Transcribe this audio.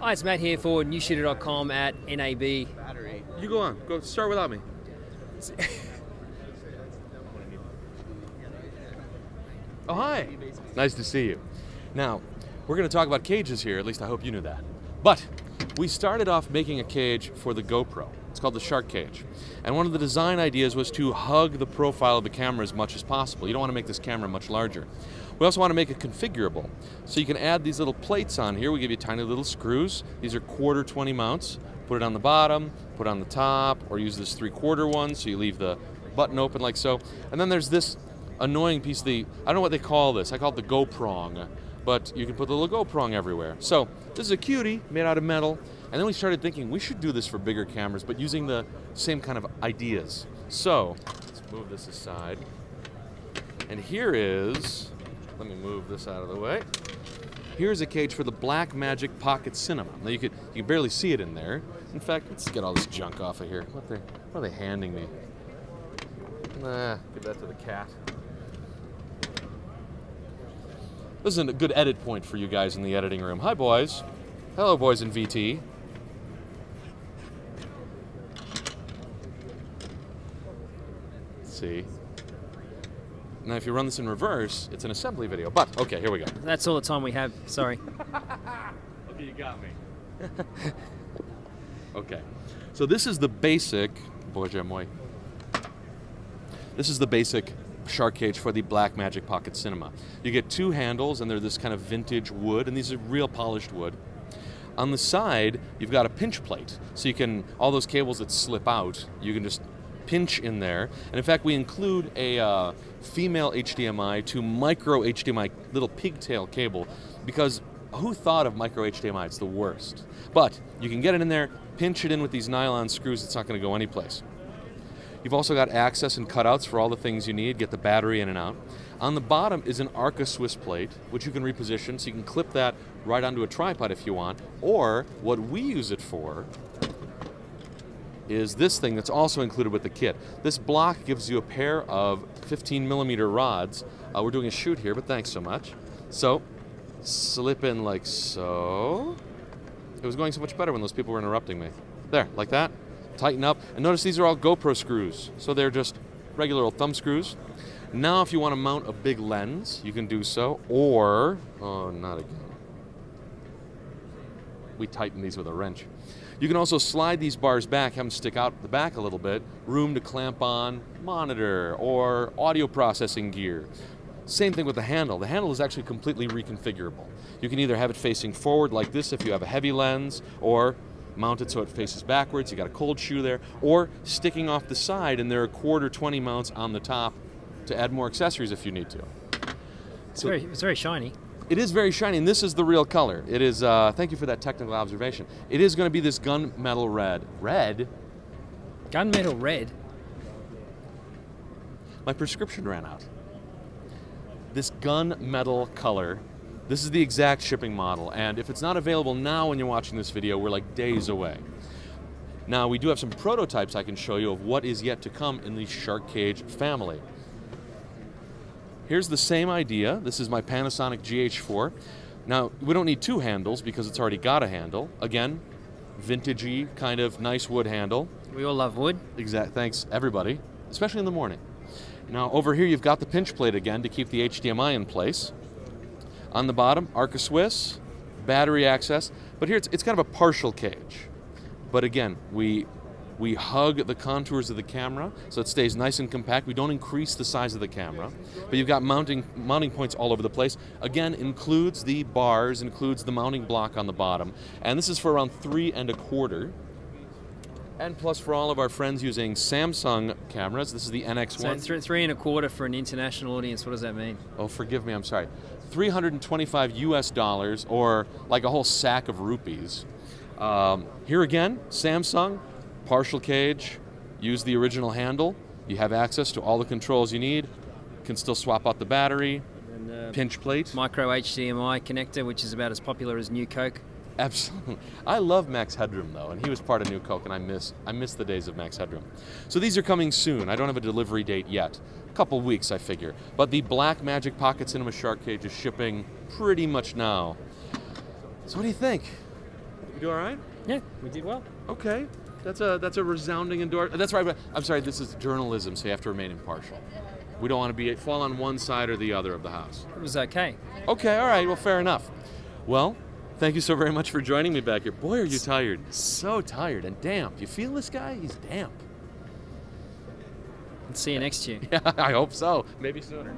Hi, it's Matt here for newshooter.com at NAB. You go on. Go start without me. Oh, hi. Nice to see you. Now, we're going to talk about cages here. At least I hope you knew that. But we started off making a cage for the GoPro. It's called the Shark Cage. And one of the design ideas was to hug the profile of the camera as much as possible. You don't want to make this camera much larger. We also want to make it configurable. So you can add these little plates on here. We give you tiny little screws. These are 1/4 20 mounts. Put it on the bottom, put it on the top, or use this 3/4 one so you leave the button open like so. And then there's this annoying piece of the, I don't know what they call this. I call it the GoProng. But you can put the little GoProng everywhere. So this is a cutie made out of metal. And then we started thinking we should do this for bigger cameras, but using the same kind of ideas. So let's move this aside. And here is, let me move this out of the way. Here's a cage for the Blackmagic Pocket Cinema. Now you can barely see it in there. In fact, let's get all this junk off of here. What are they handing me? Nah, give that to the cat. This is a good edit point for you guys in the editing room. Hi, boys. Hello, boys in VT. Let's see. Now, if you run this in reverse, it's an assembly video. But, okay, here we go. That's all the time we have, sorry. Okay, you got me. Okay. So this is the basic, this is the basic Shark Cage for the Blackmagic Pocket Cinema. You get 2 handles, and they're this kind of vintage wood, and these are real polished wood. On the side, you've got a pinch plate, so you can, all those cables that slip out, you can just pinch in there. And in fact, we include a female HDMI to micro HDMI little pigtail cable, because who thought of micro HDMI? It's the worst. But you can get it in there, pinch it in with these nylon screws, it's not going to go anyplace. You've also got access and cutouts for all the things you need, get the battery in and out. On the bottom is an Arca Swiss plate, which you can reposition, so you can clip that right onto a tripod if you want. Or, what we use it for is this thing that's also included with the kit. This block gives you a pair of 15mm rods. We're doing a shoot here, but thanks so much. So, slip in like so. It was going so much better when those people were interrupting me. There, like that. Tighten up. And notice these are all GoPro screws. So they're just regular old thumb screws. Now if you want to mount a big lens, you can do so. Or, oh, not again. We tighten these with a wrench. You can also slide these bars back, have them stick out the back a little bit. Room to clamp on monitor or audio processing gear. Same thing with the handle. The handle is actually completely reconfigurable. You can either have it facing forward like this if you have a heavy lens, or mount it so it faces backwards. You got a cold shoe there, or sticking off the side, and there are 1/4 20 mounts on the top to add more accessories if you need to. It's very shiny. It is very shiny, and this is the real color. It is, thank you for that technical observation. It is going to be this gunmetal red. Red? Gunmetal red? My prescription ran out. This gunmetal color, this is the exact shipping model, and if it's not available now when you're watching this video, we're like days away. Now, we do have some prototypes I can show you of what is yet to come in the Shark Cage family. Here's the same idea. This is my Panasonic GH4. Now, we don't need 2 handles because it's already got a handle. Again, vintagey, kind of nice wood handle. We all love wood. Thanks, everybody, especially in the morning. Now, over here, you've got the pinch plate again to keep the HDMI in place. On the bottom, Arca Swiss, battery access. But here, it's kind of a partial cage. But again, we hug the contours of the camera so it stays nice and compact. We don't increase the size of the camera. But you've got mounting points all over the place. Again, includes the bars, includes the mounting block on the bottom. And this is for around 3 1/4. And plus, for all of our friends using Samsung cameras, this is the NX1. So 3 1/4 for an international audience, what does that mean? Oh, forgive me, I'm sorry. $325 US, or like a whole sack of rupees. Here again, Samsung, partial cage, use the original handle. You have access to all the controls you need. Can still swap out the battery, and, pinch plate. Micro HDMI connector, which is about as popular as New Coke. Absolutely. I love Max Headroom though, and he was part of New Coke, and I miss the days of Max Headroom. So these are coming soon. I don't have a delivery date yet. A couple weeks, I figure. But the Blackmagic Pocket Cinema Shark Cage is shipping pretty much now. So what do you think? You do all right? Yeah, we did well. Okay. That's a resounding endorsement. That's right. I'm sorry, this is journalism, so you have to remain impartial. We don't want to fall on one side or the other of the house. It was okay. Okay, all right, well, fair enough. Well, thank you so very much for joining me back here. Boy, are you tired. So tired and damp. You feel this guy? He's damp. See you next year. Yeah, I hope so. Maybe sooner.